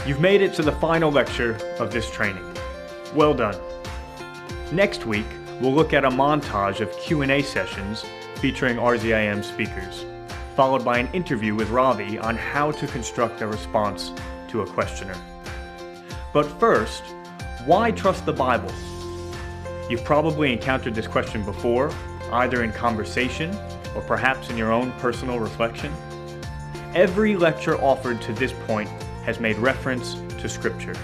You've made it to the final lecture of this training. Well done. Next week, we'll look at a montage of Q&A sessions featuring RZIM speakers, followed by an interview with Ravi on how to construct a response to a questioner. But first, why trust the Bible? You've probably encountered this question before, either in conversation or perhaps in your own personal reflection. Every lecture offered to this point has made reference to Scripture.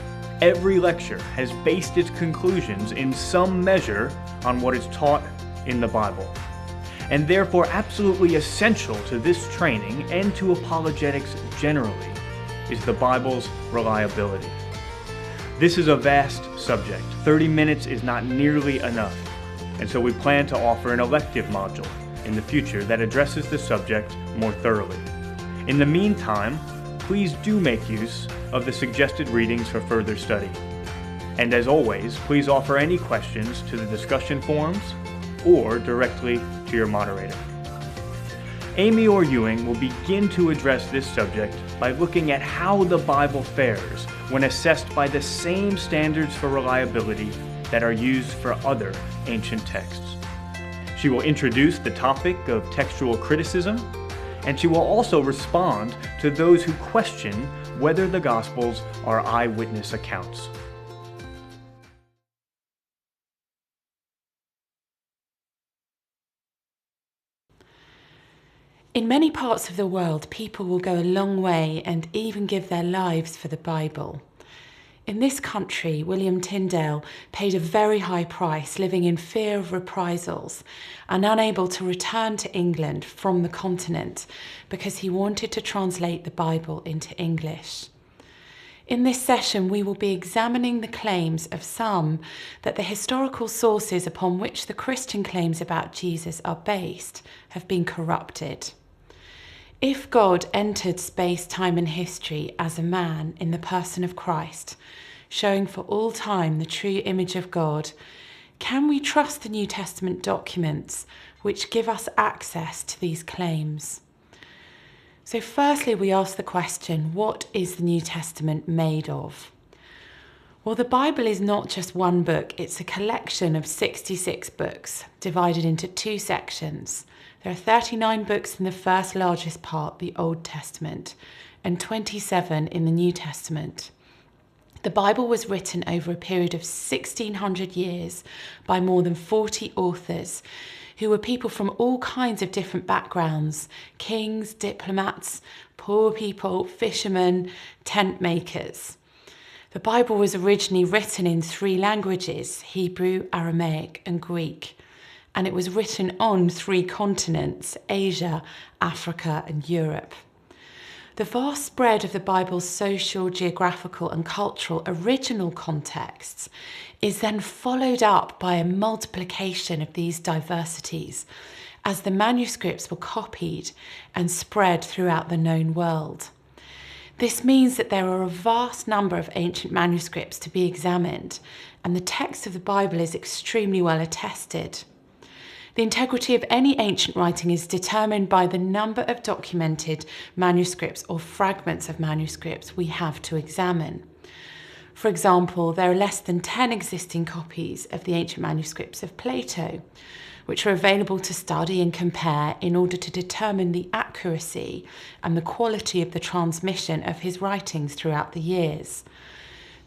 Every lecture has based its conclusions in some measure on what is taught in the Bible. And therefore absolutely essential to this training and to apologetics generally is the Bible's reliability. This is a vast subject. 30 minutes is not nearly enough, and so we plan to offer an elective module in the future that addresses the subject more thoroughly. In the meantime, please do make use of the suggested readings for further study. And as always, please offer any questions to the discussion forums or directly to your moderator. Amy or Ewing will begin to address this subject by looking at how the Bible fares when assessed by the same standards for reliability that are used for other ancient texts. She will introduce the topic of textual criticism, and she will also respond to those who question whether the Gospels are eyewitness accounts. In many parts of the world, people will go a long way and even give their lives for the Bible. In this country, William Tyndale paid a very high price, living in fear of reprisals and unable to return to England from the continent because he wanted to translate the Bible into English. In this session, we will be examining the claims of some that the historical sources upon which the Christian claims about Jesus are based have been corrupted. If God entered space, time and history as a man in the person of Christ, showing for all time the true image of God, can we trust the New Testament documents which give us access to these claims? So firstly, we ask the question, what is the New Testament made of? Well, the Bible is not just one book, it's a collection of 66 books divided into two sections. There are 39 books in the first largest part, the Old Testament, and 27 in the New Testament. The Bible was written over a period of 1600 years by more than 40 authors who were people from all kinds of different backgrounds: kings, diplomats, poor people, fishermen, tent makers. The Bible was originally written in three languages: Hebrew, Aramaic, and Greek. And it was written on three continents: Asia, Africa, and Europe. The vast spread of the Bible's social, geographical, and cultural original contexts is then followed up by a multiplication of these diversities as the manuscripts were copied and spread throughout the known world. This means that there are a vast number of ancient manuscripts to be examined, and the text of the Bible is extremely well attested. The integrity of any ancient writing is determined by the number of documented manuscripts or fragments of manuscripts we have to examine. For example, there are less than 10 existing copies of the ancient manuscripts of Plato, which are available to study and compare in order to determine the accuracy and the quality of the transmission of his writings throughout the years.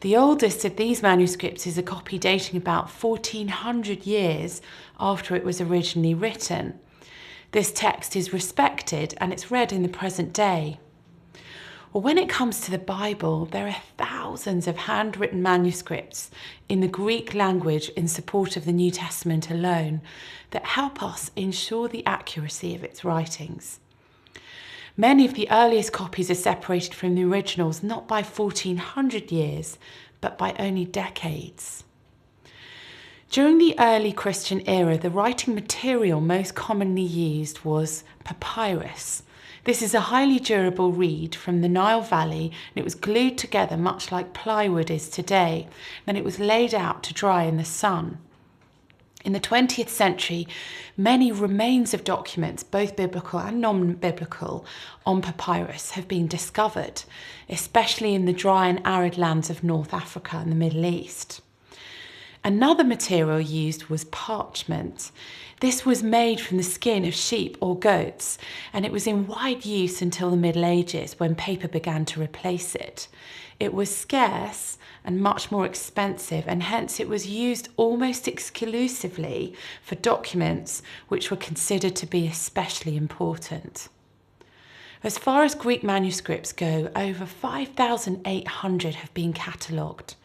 The oldest of these manuscripts is a copy dating about 1400 years after it was originally written. This text is respected and it's read in the present day. Well, when it comes to the Bible, there are thousands of handwritten manuscripts in the Greek language in support of the New Testament alone that help us ensure the accuracy of its writings. Many of the earliest copies are separated from the originals not by 1400 years, but by only decades. During the early Christian era, the writing material most commonly used was papyrus. This is a highly durable reed from the Nile Valley, and it was glued together much like plywood is today. Then it was laid out to dry in the sun. In the 20th century, many remains of documents, both biblical and non-biblical, on papyrus have been discovered, especially in the dry and arid lands of North Africa and the Middle East. Another material used was parchment. This was made from the skin of sheep or goats, and it was in wide use until the Middle Ages, when paper began to replace it. It was scarce and much more expensive, and hence it was used almost exclusively for documents which were considered to be especially important. As far as Greek manuscripts go, over 5,800 have been catalogued.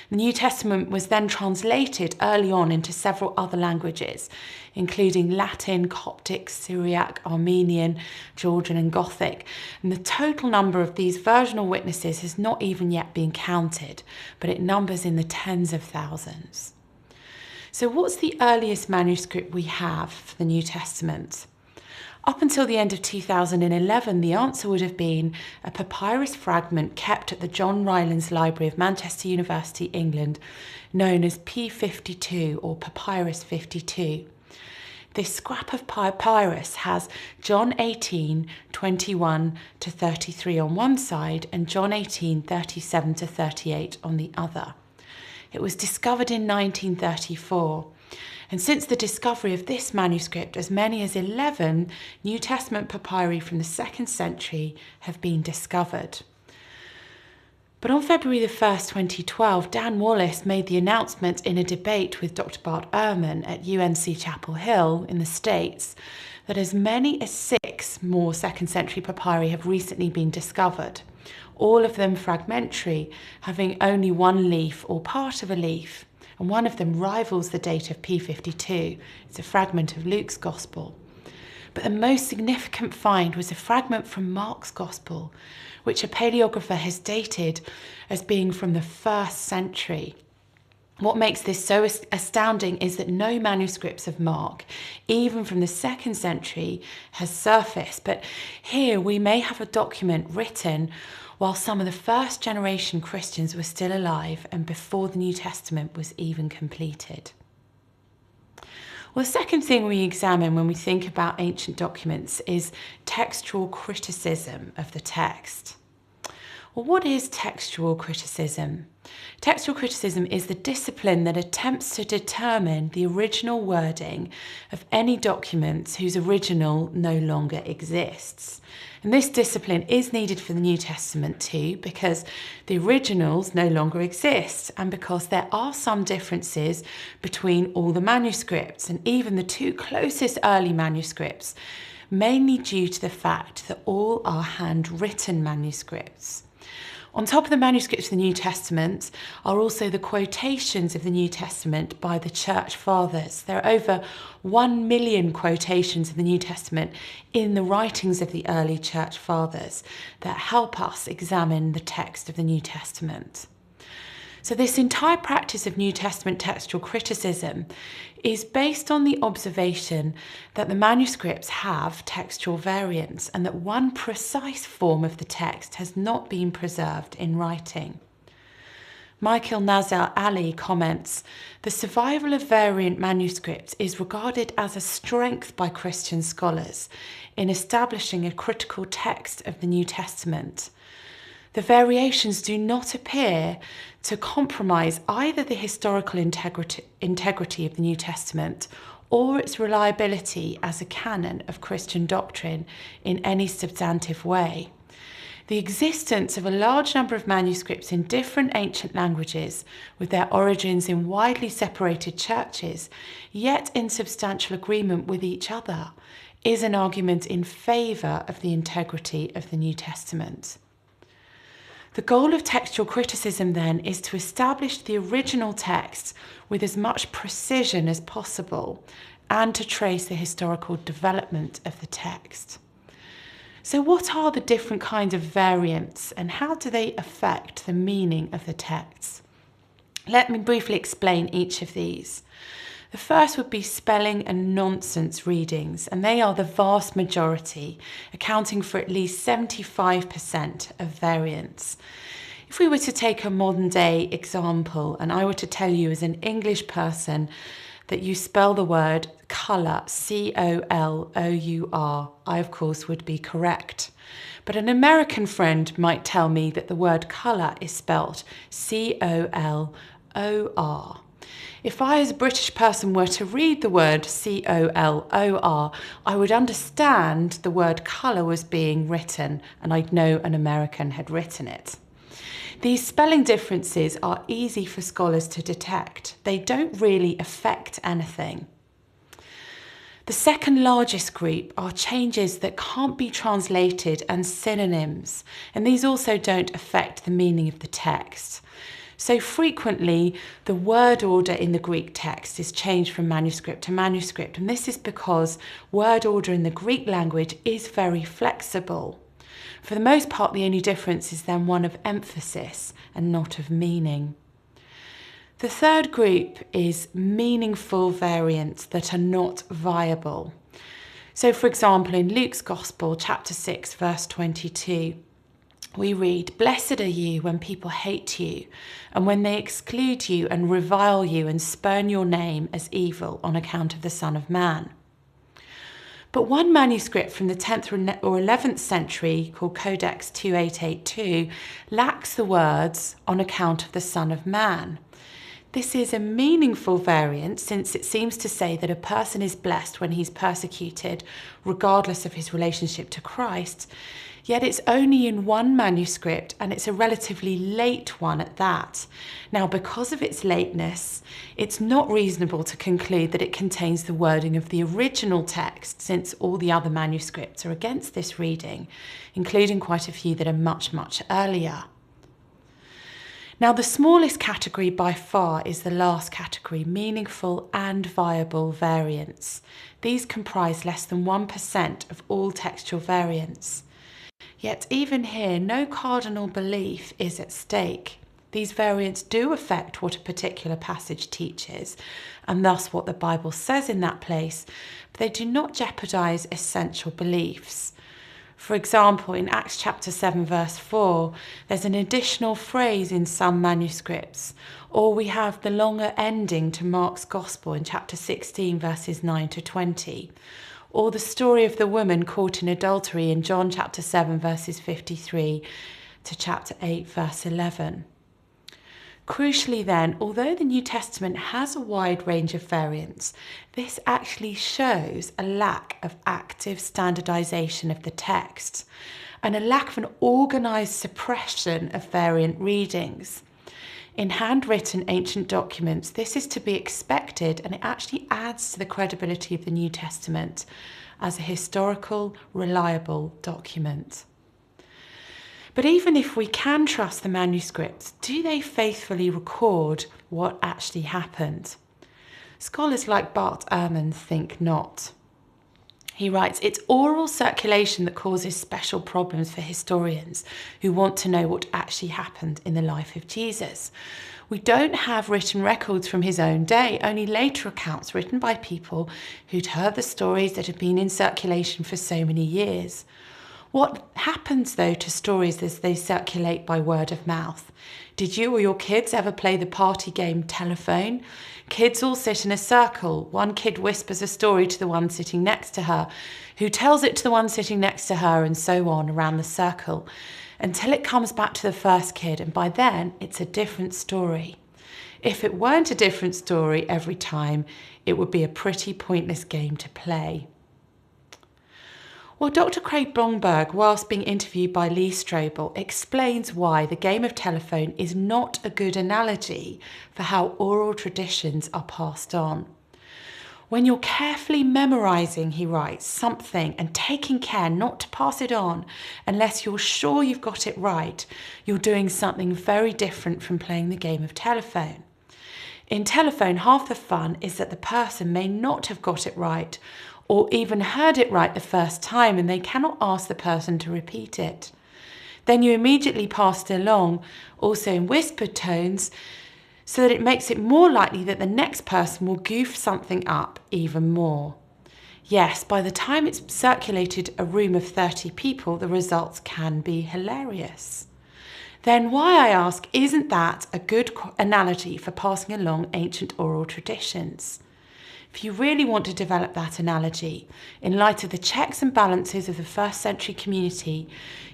The New Testament was then translated early on into several other languages, including Latin, Coptic, Syriac, Armenian, Georgian and Gothic. And the total number of these versional witnesses has not even yet been counted, but it numbers in the tens of thousands. So what's the earliest manuscript we have for the New Testament? Up until the end of 2011, the answer would have been a papyrus fragment kept at the John Rylands Library of Manchester University, England, known as P52 or Papyrus 52. This scrap of papyrus has John 18:21-33 on one side and John 18:37-38 on the other. It was discovered in 1934. And since the discovery of this manuscript, as many as 11 New Testament papyri from the 2nd century have been discovered. But on February the 1st, 2012, Dan Wallace made the announcement in a debate with Dr. Bart Ehrman at UNC Chapel Hill in the States that as many as 6 more 2nd century papyri have recently been discovered, all of them fragmentary, having only one leaf or part of a leaf. And one of them rivals the date of P52. It's a fragment of Luke's Gospel. But the most significant find was a fragment from Mark's Gospel, which a paleographer has dated as being from the 1st century. What makes this so astounding is that no manuscripts of Mark, even from the 2nd century, has surfaced. But here we may have a document written while some of the first generation Christians were still alive and before the New Testament was even completed. Well, the second thing we examine when we think about ancient documents is textual criticism of the text. Well, what is textual criticism? Textual criticism is the discipline that attempts to determine the original wording of any documents whose original no longer exists. And this discipline is needed for the New Testament too, because the originals no longer exist and because there are some differences between all the manuscripts and even the 2 closest early manuscripts, mainly due to the fact that all are handwritten manuscripts. On top of the manuscripts of the New Testament are also the quotations of the New Testament by the Church Fathers. There are over 1 million quotations of the New Testament in the writings of the early Church Fathers that help us examine the text of the New Testament. So this entire practice of New Testament textual criticism is based on the observation that the manuscripts have textual variants and that one precise form of the text has not been preserved in writing. Michael Nazar Ali comments, "The survival of variant manuscripts is regarded as a strength by Christian scholars in establishing a critical text of the New Testament. The variations do not appear to compromise either the historical integrity of the New Testament or its reliability as a canon of Christian doctrine in any substantive way. The existence of a large number of manuscripts in different ancient languages with their origins in widely separated churches, yet in substantial agreement with each other, is an argument in favour of the integrity of the New Testament." The goal of textual criticism then is to establish the original text with as much precision as possible and to trace the historical development of the text. So what are the different kinds of variants and how do they affect the meaning of the text? Let me briefly explain each of these. The first would be spelling and nonsense readings, and they are the vast majority, accounting for at least 75% of variants. If we were to take a modern day example, and I were to tell you as an English person that you spell the word colour, C-O-L-O-U-R. I, of course, would be correct. But an American friend might tell me that the word colour is spelt C-O-L-O-R. If I, as a British person, were to read the word C-O-L-O-R, I would understand the word colour was being written, and I'd know an American had written it. These spelling differences are easy for scholars to detect. They don't really affect anything. The second largest group are changes that can't be translated and synonyms, and these also don't affect the meaning of the text. So frequently, the word order in the Greek text is changed from manuscript to manuscript, and this is because word order in the Greek language is very flexible. For the most part, the only difference is then one of emphasis and not of meaning. The third group is meaningful variants that are not viable. So, for example, in Luke's Gospel, chapter 6, verse 22, we read, "Blessed are you when people hate you, and when they exclude you and revile you and spurn your name as evil on account of the Son of Man." But one manuscript from the 10th or 11th century, called Codex 2882, lacks the words "on account of the Son of Man." This is a meaningful variant, since it seems to say that a person is blessed when he's persecuted, regardless of his relationship to Christ. Yet it's only in one manuscript, and it's a relatively late one at that. Now, because of its lateness, it's not reasonable to conclude that it contains the wording of the original text, since all the other manuscripts are against this reading, including quite a few that are much, much earlier. Now, the smallest category by far is the last category, meaningful and viable variants. These comprise less than 1% of all textual variants. Yet even here, no cardinal belief is at stake. These variants do affect what a particular passage teaches, and thus what the Bible says in that place, but they do not jeopardize essential beliefs. For example, in Acts chapter 7, verse 4, there's an additional phrase in some manuscripts, or we have the longer ending to Mark's Gospel in chapter 16, verses 9 to 20. Or the story of the woman caught in adultery in John chapter 7 verses 53 to chapter 8 verse 11. Crucially then, although the New Testament has a wide range of variants, this actually shows a lack of active standardization of the text and a lack of an organized suppression of variant readings. In handwritten ancient documents, this is to be expected, and it actually adds to the credibility of the New Testament as a historical, reliable document. But even if we can trust the manuscripts, do they faithfully record what actually happened? Scholars like Bart Ehrman think not. He writes, "It's oral circulation that causes special problems for historians who want to know what actually happened in the life of Jesus. We don't have written records from his own day, only later accounts written by people who'd heard the stories that had been in circulation for so many years. What happens, though, to stories as they circulate by word of mouth? Did you or your kids ever play the party game telephone? Kids all sit in a circle. One kid whispers a story to the one sitting next to her, who tells it to the one sitting next to her, and so on around the circle, until it comes back to the first kid, and by then it's a different story. If it weren't a different story every time, it would be a pretty pointless game to play." Well, Dr. Craig Blomberg, whilst being interviewed by Lee Strobel, explains why the game of telephone is not a good analogy for how oral traditions are passed on. "When you're carefully memorising," he writes, "something and taking care not to pass it on unless you're sure you've got it right, you're doing something very different from playing the game of telephone. In telephone, half the fun is that the person may not have got it right, or even heard it right the first time, and they cannot ask the person to repeat it. Then you immediately pass it along, also in whispered tones, so that it makes it more likely that the next person will goof something up even more. Yes, by the time it's circulated a room of 30 people, the results can be hilarious. Then why, I ask, isn't that a good analogy for passing along ancient oral traditions? If you really want to develop that analogy, in light of the checks and balances of the first century community,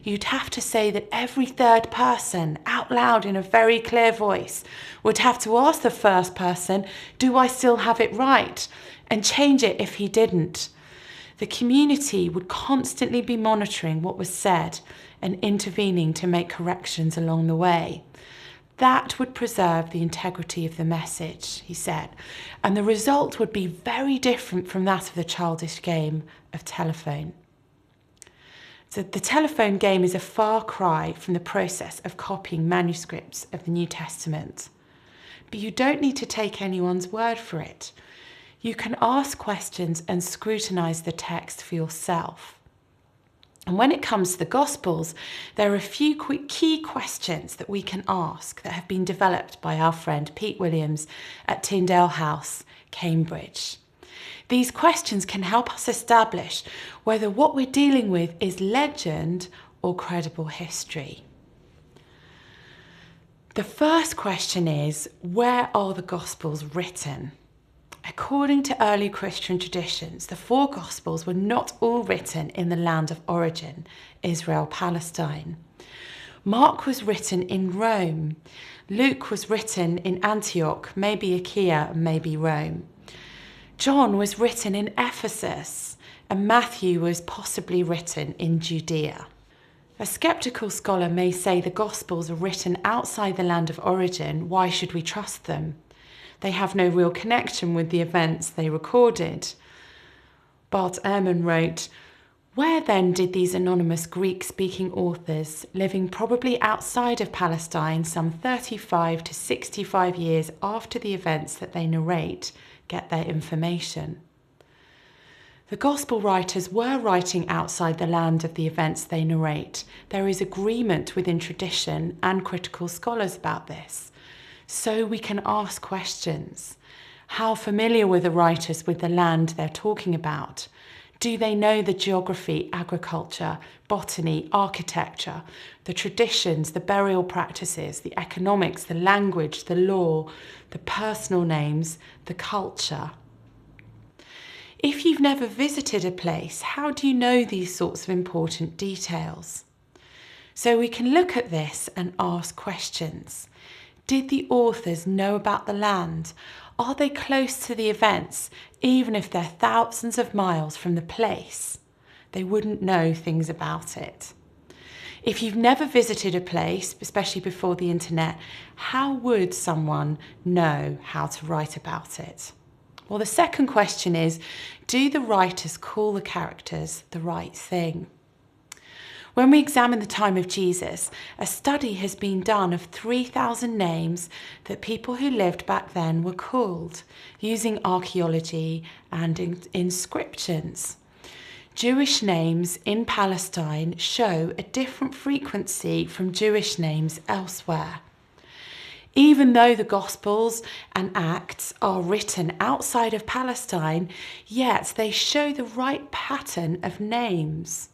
you'd have to say that every third person, out loud in a very clear voice, would have to ask the first person, "Do I still have it right?" and change it if he didn't. The community would constantly be monitoring what was said and intervening to make corrections along the way. That would preserve the integrity of the message, he said, and the result would be very different from that of the childish game of telephone. So the telephone game is a far cry from the process of copying manuscripts of the New Testament. But you don't need to take anyone's word for it. You can ask questions and scrutinize the text for yourself. And when it comes to the Gospels, there are a few key questions that we can ask that have been developed by our friend Pete Williams at Tyndale House, Cambridge. These questions can help us establish whether what we're dealing with is legend or credible history. The first question is, where are the Gospels written? According to early Christian traditions, the four Gospels were not all written in the land of origin, Israel, Palestine. Mark was written in Rome. Luke was written in Antioch, maybe Achaia, maybe Rome. John was written in Ephesus, and Matthew was possibly written in Judea. A skeptical scholar may say the Gospels are written outside the land of origin. Why should we trust them? They have no real connection with the events they recorded. Bart Ehrman wrote, "Where then did these anonymous Greek-speaking authors, living probably outside of Palestine some 35 to 65 years after the events that they narrate, get their information?" The Gospel writers were writing outside the land of the events they narrate. There is agreement within tradition and critical scholars about this. So we can ask questions. How familiar were the writers with the land they're talking about? Do they know the geography, agriculture, botany, architecture, the traditions, the burial practices, the economics, the language, the law, the personal names, the culture? If you've never visited a place, how do you know these sorts of important details? So we can look at this and ask questions. Did the authors know about the land? Are they close to the events, even if they're thousands of miles from the place? They wouldn't know things about it. If you've never visited a place, especially before the internet, how would someone know how to write about it? Well, the second question is, do the writers call the characters the right thing? When we examine the time of Jesus, a study has been done of 3,000 names that people who lived back then were called, using archaeology and inscriptions. Jewish names in Palestine show a different frequency from Jewish names elsewhere. Even though the Gospels and Acts are written outside of Palestine, yet they show the right pattern of names.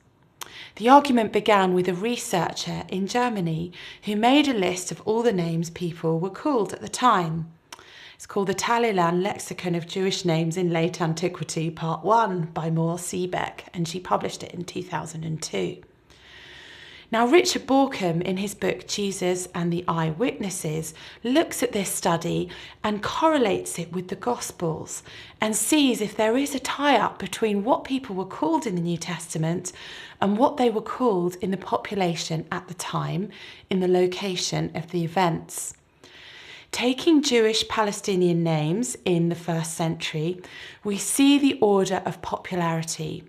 The argument began with a researcher in Germany who made a list of all the names people were called at the time. It's called the Talilan Lexicon of Jewish Names in Late Antiquity, Part 1 by Moore Siebeck, and she published it in 2002. Now, Richard Borkham, in his book Jesus and the Eyewitnesses, looks at this study and correlates it with the Gospels and sees if there is a tie-up between what people were called in the New Testament and what they were called in the population at the time, in the location of the events. Taking Jewish Palestinian names in the first century, we see the order of popularity.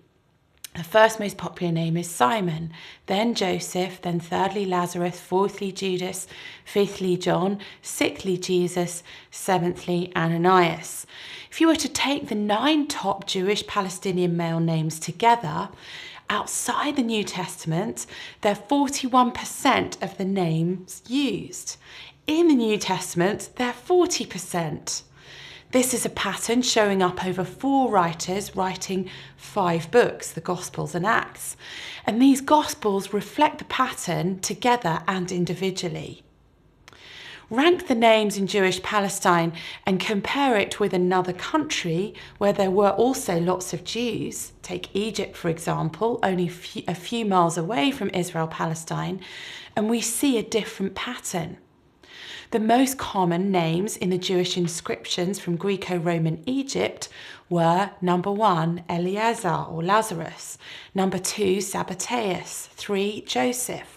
The first most popular name is Simon, then Joseph, then thirdly Lazarus, fourthly Judas, fifthly John, sixthly Jesus, seventhly Ananias. If you were to take the 9 top Jewish Palestinian male names together, outside the New Testament, they're 41% of the names used. In the New Testament, they're 40%. This is a pattern showing up over 4 writers writing 5 books, the Gospels and Acts. And these Gospels reflect the pattern together and individually. Rank the names in Jewish Palestine and compare it with another country where there were also lots of Jews. Take Egypt, for example, only a few miles away from Israel-Palestine, and we see a different pattern. The most common names in the Jewish inscriptions from Greco-Roman Egypt were number 1, Eleazar or Lazarus, number 2, Sabbateus, 3, Joseph,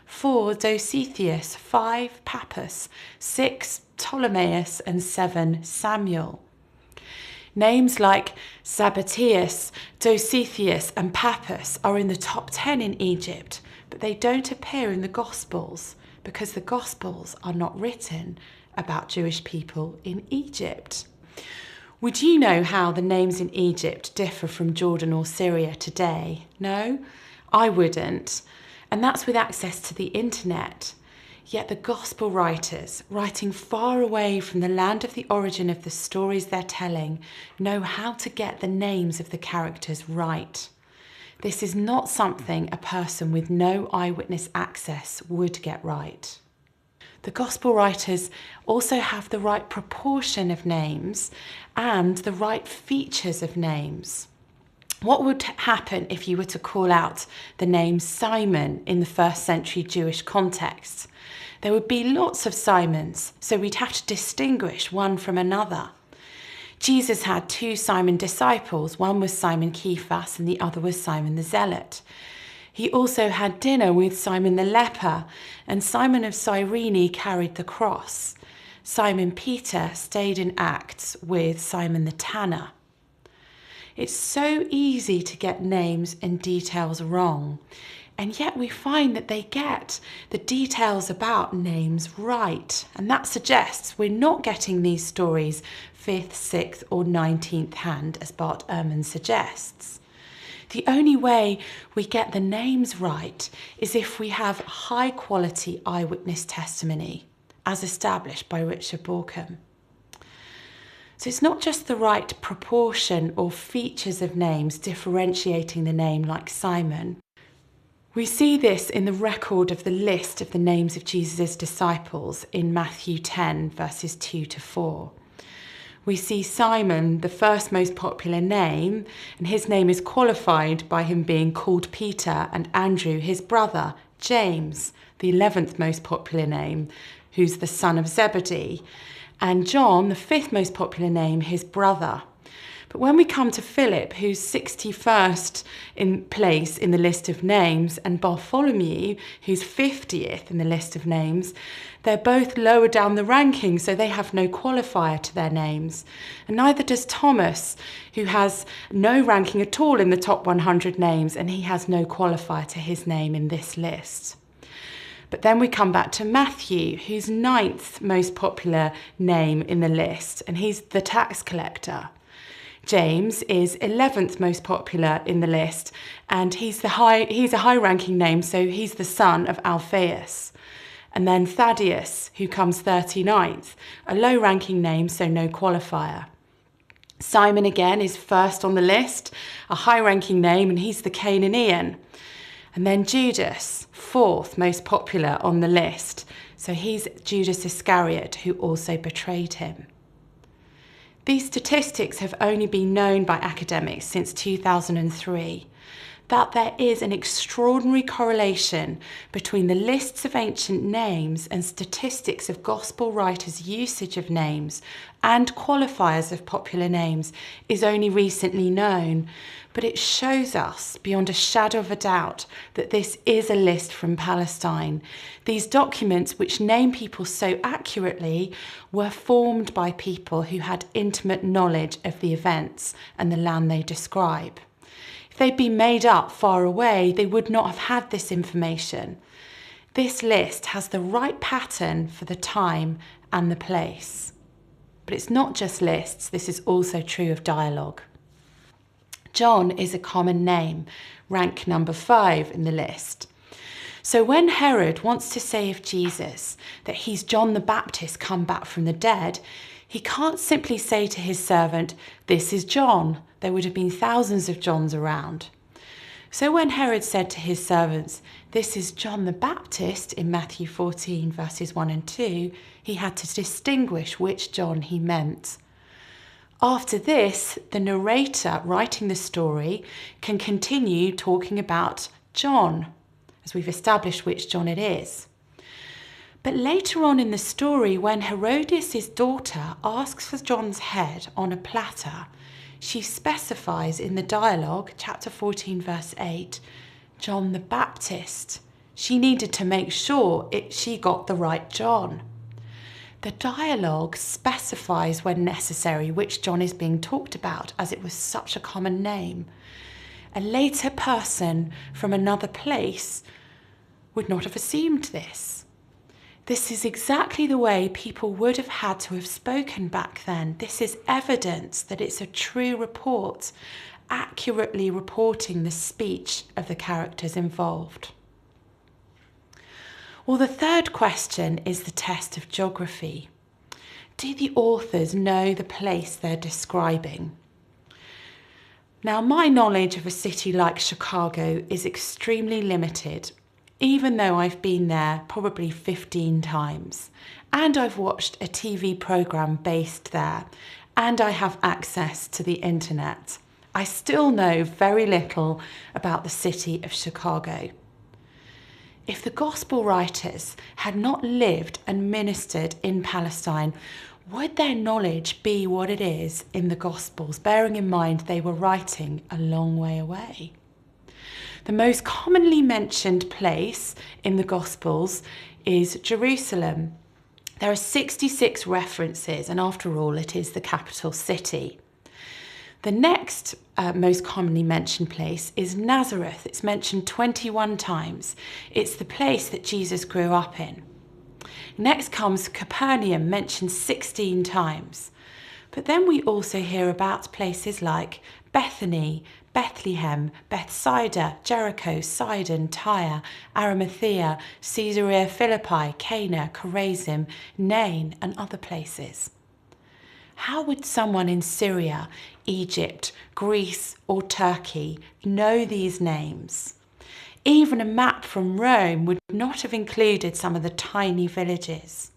4, Dositheus, 5, Pappus, 6, Ptolemaeus, and 7, Samuel. Names like Sabbateus, Dositheus, and Pappus are in the top 10 in Egypt, but they don't appear in the Gospels because the Gospels are not written about Jewish people in Egypt. Would you know how the names in Egypt differ from Jordan or Syria today? No, I wouldn't. And that's with access to the internet. Yet the gospel writers, writing far away from the land of the origin of the stories they're telling, know how to get the names of the characters right. This is not something a person with no eyewitness access would get right. The gospel writers also have the right proportion of names and the right features of names. What would happen if you were to call out the name Simon in the first century Jewish context? There would be lots of Simons, so we'd have to distinguish one from another. Jesus had 2 Simon disciples. One was Simon Cephas and the other was Simon the Zealot. He also had dinner with Simon the leper, and Simon of Cyrene carried the cross. Simon Peter stayed in Acts with Simon the tanner. It's so easy to get names and details wrong, and yet we find that they get the details about names right, and that suggests we're not getting these stories 5th, 6th or 19th hand, as Bart Ehrman suggests. The only way we get the names right is if we have high quality eyewitness testimony, as established by Richard Borkham. So it's not just the right proportion or features of names differentiating the name like Simon. We see this in the record of the list of the names of Jesus' disciples in Matthew 10, verses 2 to 4. We see Simon, the first most popular name, and his name is qualified by him being called Peter, and Andrew, his brother, James, the 11th most popular name, who's the son of Zebedee, and John, the 5th most popular name, his brother. But when we come to Philip, who's 61st in place in the list of names, and Bartholomew, who's 50th in the list of names, they're both lower down the ranking, so they have no qualifier to their names. And neither does Thomas, who has no ranking at all in the top 100 names, and he has no qualifier to his name in this list. But then we come back to Matthew, who's 9th most popular name in the list, and he's the tax collector. James is 11th most popular in the list, and he's a high-ranking name, so he's the son of Alphaeus. And then Thaddeus, who comes 39th, a low-ranking name, so no qualifier. Simon again is first on the list, a high-ranking name, and he's the Canaanian. And then Judas, 4th most popular on the list. So he's Judas Iscariot, who also betrayed him. These statistics have only been known by academics since 2003, that there is an extraordinary correlation between the lists of ancient names and statistics of gospel writers' usage of names and qualifiers of popular names is only recently known, but it shows us beyond a shadow of a doubt that this is a list from Palestine. These documents, which name people so accurately, were formed by people who had intimate knowledge of the events and the land they describe. If they'd been made up far away, they would not have had this information. This list has the right pattern for the time and the place. But it's not just lists, this is also true of dialogue. John is a common name, rank number 5 in the list. So when Herod wants to say of Jesus that he's John the Baptist come back from the dead, he can't simply say to his servant, "This is John." There would have been thousands of Johns around. So when Herod said to his servants, "This is John the Baptist," in Matthew 14 verses 1 and 2, he had to distinguish which John he meant. After this, the narrator writing the story can continue talking about John, as we've established which John it is. But later on in the story, when Herodias' daughter asks for John's head on a platter, she specifies in the dialogue, chapter 14, verse 8, John the Baptist. She needed to make sure she got the right John. The dialogue specifies when necessary which John is being talked about, as it was such a common name. A later person from another place would not have assumed this. This is exactly the way people would have had to have spoken back then. This is evidence that it's a true report, accurately reporting the speech of the characters involved. Well, the third question is the test of geography. Do the authors know the place they're describing? Now, my knowledge of a city like Chicago is extremely limited, even though I've been there probably 15 times, and I've watched a TV programme based there, and I have access to the internet. I still know very little about the city of Chicago. If the Gospel writers had not lived and ministered in Palestine, would their knowledge be what it is in the Gospels, bearing in mind they were writing a long way away? The most commonly mentioned place in the Gospels is Jerusalem. There are 66 references, and after all, it is the capital city. The next most commonly mentioned place is Nazareth. It's mentioned 21 times. It's the place that Jesus grew up in. Next comes Capernaum, mentioned 16 times. But then we also hear about places like Bethany, Bethlehem, Bethsaida, Jericho, Sidon, Tyre, Arimathea, Caesarea Philippi, Cana, Chorazim, Nain, and other places. How would someone in Syria, Egypt, Greece, or Turkey know these names? Even a map from Rome would not have included some of the tiny villages.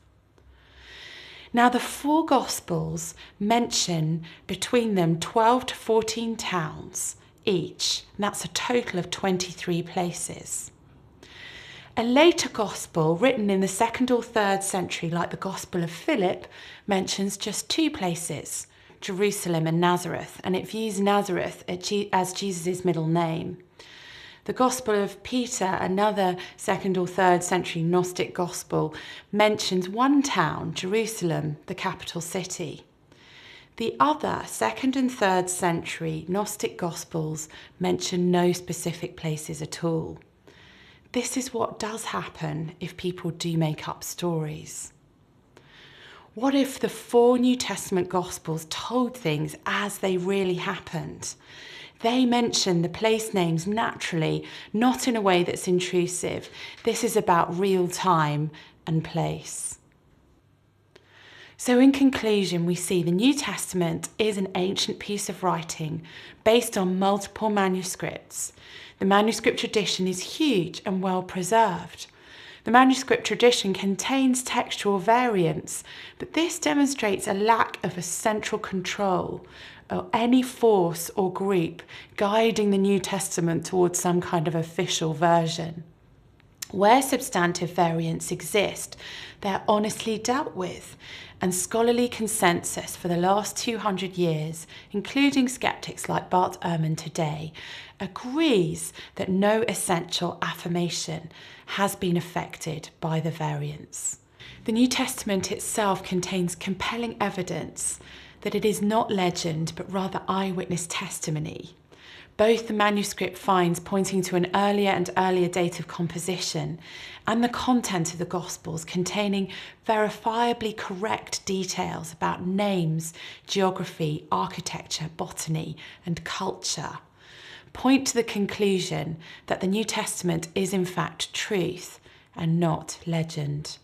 Now, the four Gospels mention between them 12 to 14 towns each, and that's a total of 23 places. A later Gospel, written in the 2nd or 3rd century, like the Gospel of Philip, mentions just 2 places, Jerusalem and Nazareth, and it views Nazareth as Jesus' middle name. The Gospel of Peter, another 2nd or 3rd century Gnostic Gospel, mentions one town, Jerusalem, the capital city. The other 2nd and 3rd century Gnostic Gospels mention no specific places at all. This is what does happen if people do make up stories. What if the 4 New Testament Gospels told things as they really happened? They mention the place names naturally, not in a way that's intrusive. This is about real time and place. So in conclusion, we see the New Testament is an ancient piece of writing based on multiple manuscripts. The manuscript tradition is huge and well preserved. The manuscript tradition contains textual variants, but this demonstrates a lack of a central control or any force or group guiding the New Testament towards some kind of official version. Where substantive variants exist, they're honestly dealt with, and scholarly consensus for the last 200 years, including skeptics like Bart Ehrman today, agrees that no essential affirmation has been affected by the variants. The New Testament itself contains compelling evidence that it is not legend, but rather eyewitness testimony. Both the manuscript finds pointing to an earlier and earlier date of composition and the content of the Gospels containing verifiably correct details about names, geography, architecture, botany, and culture point to the conclusion that the New Testament is in fact truth and not legend.